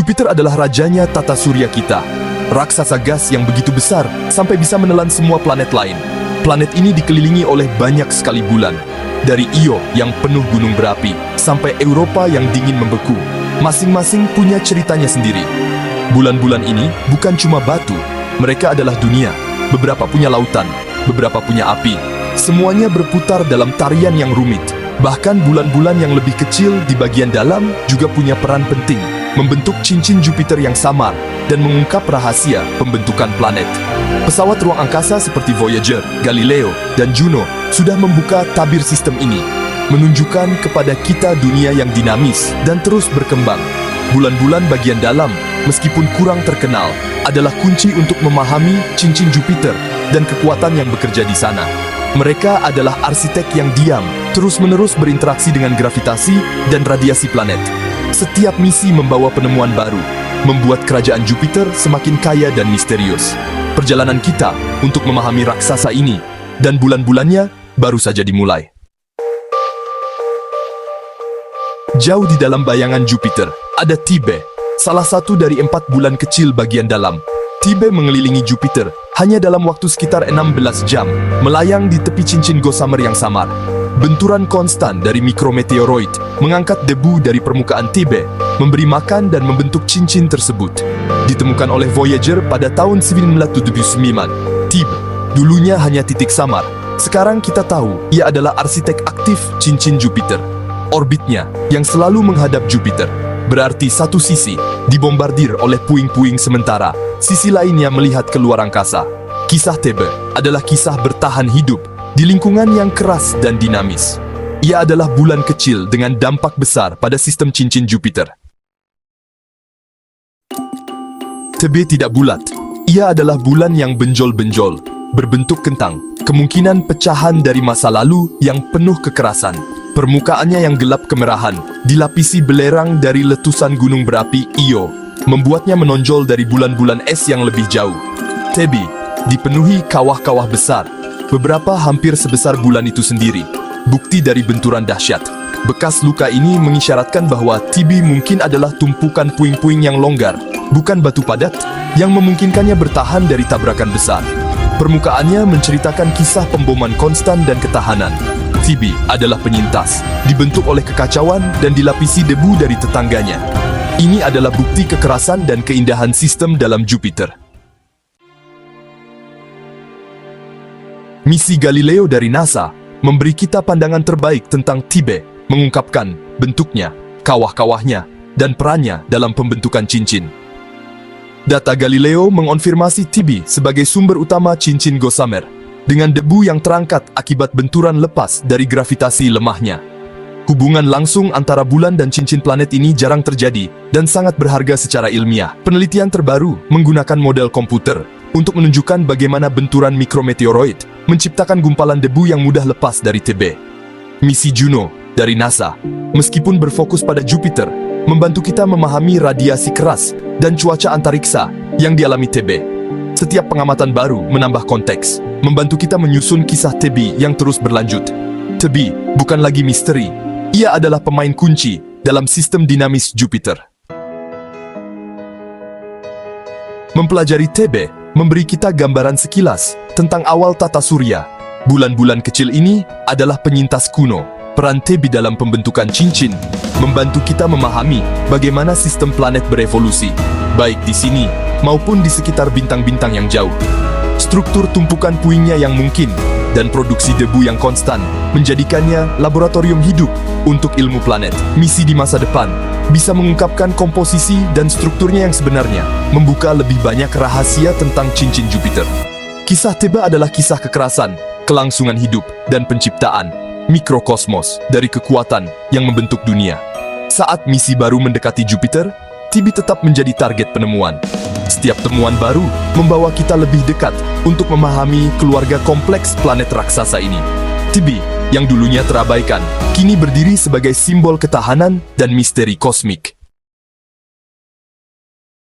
Jupiter adalah rajanya tata surya kita. Raksasa gas yang begitu besar sampai bisa menelan semua planet lain. Planet ini dikelilingi oleh banyak sekali bulan. Dari Io yang penuh gunung berapi, sampai Europa yang dingin membeku. Masing-masing punya ceritanya sendiri. Bulan-bulan ini bukan cuma batu, mereka adalah dunia. Beberapa punya lautan, beberapa punya api. Semuanya berputar dalam tarian yang rumit. Bahkan bulan-bulan yang lebih kecil di bagian dalam juga punya peran penting, membentuk cincin Jupiter yang samar dan mengungkap rahasia pembentukan planet. Pesawat ruang angkasa seperti Voyager, Galileo, dan Juno sudah membuka tabir sistem ini, menunjukkan kepada kita dunia yang dinamis dan terus berkembang. Bulan-bulan bagian dalam, meskipun kurang terkenal, adalah kunci untuk memahami cincin Jupiter dan kekuatan yang bekerja di sana. Mereka adalah arsitek yang diam, terus-menerus berinteraksi dengan gravitasi dan radiasi planet. Setiap misi membawa penemuan baru, membuat kerajaan Jupiter semakin kaya dan misterius. Perjalanan kita untuk memahami raksasa ini dan bulan-bulannya baru saja dimulai. Jauh di dalam bayangan Jupiter, ada Tibe, salah satu dari 4 bulan kecil bagian dalam. Tibe mengelilingi Jupiter hanya dalam waktu sekitar 16 jam, melayang di tepi cincin Gossamer yang samar. Benturan konstan dari mikrometeoroid mengangkat debu dari permukaan Tibe, memberi makan dan membentuk cincin tersebut. Ditemukan oleh Voyager pada tahun 1979, Tibe dulunya hanya titik samar. Sekarang kita tahu ia adalah arsitek aktif cincin Jupiter. Orbitnya yang selalu menghadap Jupiter, berarti satu sisi dibombardir oleh puing-puing sementara, sisi lainnya melihat keluar angkasa. Kisah Tibe adalah kisah bertahan hidup di lingkungan yang keras dan dinamis. Ia adalah bulan kecil dengan dampak besar pada sistem cincin Jupiter. Tibe tidak bulat. Ia adalah bulan yang benjol-benjol, berbentuk kentang, kemungkinan pecahan dari masa lalu yang penuh kekerasan. Permukaannya yang gelap kemerahan, dilapisi belerang dari letusan gunung berapi Io, membuatnya menonjol dari bulan-bulan es yang lebih jauh. Tibe dipenuhi kawah-kawah besar, beberapa hampir sebesar bulan itu sendiri, bukti dari benturan dahsyat. Bekas luka ini mengisyaratkan bahwa Tibe mungkin adalah tumpukan puing-puing yang longgar, bukan batu padat, yang memungkinkannya bertahan dari tabrakan besar. Permukaannya menceritakan kisah pemboman konstan dan ketahanan. Tibe adalah penyintas, dibentuk oleh kekacauan dan dilapisi debu dari tetangganya. Ini adalah bukti kekerasan dan keindahan sistem dalam Jupiter. Misi Galileo dari NASA memberi kita pandangan terbaik tentang Tibe, mengungkapkan bentuknya, kawah-kawahnya, dan perannya dalam pembentukan cincin. Data Galileo mengonfirmasi Tibe sebagai sumber utama cincin Gossamer, dengan debu yang terangkat akibat benturan lepas dari gravitasi lemahnya. Hubungan langsung antara bulan dan cincin planet ini jarang terjadi dan sangat berharga secara ilmiah. Penelitian terbaru menggunakan model komputer untuk menunjukkan bagaimana benturan mikrometeoroid menciptakan gumpalan debu yang mudah lepas dari Tibe. Misi Juno dari NASA, meskipun berfokus pada Jupiter, membantu kita memahami radiasi keras dan cuaca antariksa yang dialami Tibe. Setiap pengamatan baru menambah konteks, membantu kita menyusun kisah Tibe yang terus berlanjut. Tibe bukan lagi misteri, ia adalah pemain kunci dalam sistem dinamis Jupiter. Mempelajari Tibe memberi kita gambaran sekilas tentang awal tata surya. Bulan-bulan kecil ini adalah penyintas kuno. Peran Tibe dalam pembentukan cincin membantu kita memahami bagaimana sistem planet berevolusi, baik di sini maupun di sekitar bintang-bintang yang jauh. Struktur tumpukan puingnya yang mungkin dan produksi debu yang konstan menjadikannya laboratorium hidup untuk ilmu planet. Misi di masa depan bisa mengungkapkan komposisi dan strukturnya yang sebenarnya, membuka lebih banyak rahasia tentang cincin Jupiter. Kisah Tibe adalah kisah kekerasan, kelangsungan hidup, dan penciptaan mikrokosmos dari kekuatan yang membentuk dunia. Saat misi baru mendekati Jupiter, Tibe tetap menjadi target penemuan. Setiap temuan baru membawa kita lebih dekat untuk memahami keluarga kompleks planet raksasa ini. Tibe, yang dulunya terabaikan, kini berdiri sebagai simbol ketahanan dan misteri kosmik.